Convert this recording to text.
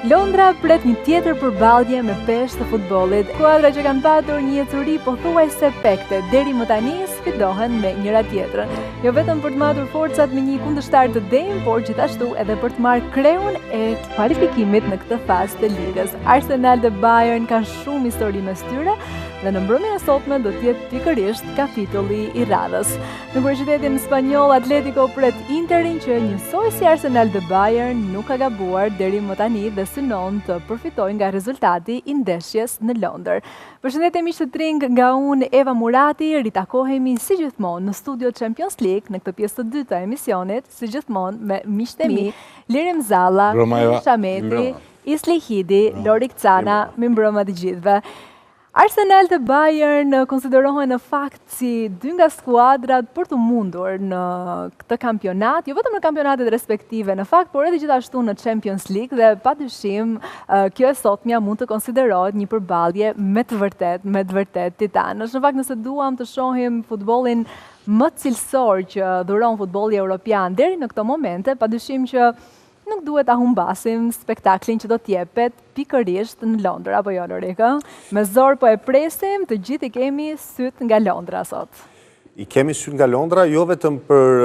Londra pret një tjetër përballje me peshë të futbollit. Skuadra që kanë patur një ecuri pothuajse pekte deri më tani sfidohen me njëra tjetrën. Jo vetëm për të matur forcat me një kundërshtar të denj, por gjithashtu edhe për të marrë kreun e kualifikimit në këtë fazë të ligës. Arsenal dhe Bayern kanë shumë histori mes tyre dhe në mbrëmjen e sotme do të jetë pikërisht kapitulli i radhës. Në kryeqytetin spanjoll, Atletico pret Interin që njësoj si Arsenal dhe Bayern nuk ka gabuar deri më tani dhe synon të përfitojnë nga rezultati i ndeshjes në Londër. Përshëndetje miq të tring, nga unë Eva Murati, ritakohemi si gjithmonë në studio Champions League në këtë pjesë të dytë të emisionit, si gjithmonë me miqtë e mi, Lirim Zalla, Shameti, Isli Hidi, Lori Kcana, mi mbrëma të gjithëve. Arsenal dhe Bayern konsiderohen në fakt si dy nga skuadrat për të mundur në këtë kampionat, jo vetëm në kampionatet respektive në fakt, por edhe gjithashtu në Champions League dhe padyshim kjo e sotmja mund të konsiderohet një përballje me të vërtet titanësh. Në fakt nëse duam të shohim futbollin më cilësor që dhuron futbolli evropian deri në këto momente, padyshim që nuk duhet ta humbasim spektaklin që do t'jepet pikërisht në Londër, apo jo Lorika? Me zor po e presim, të gjithë i kemi syt nga Londra sot. I kemi syt nga Londra, jo vetëm për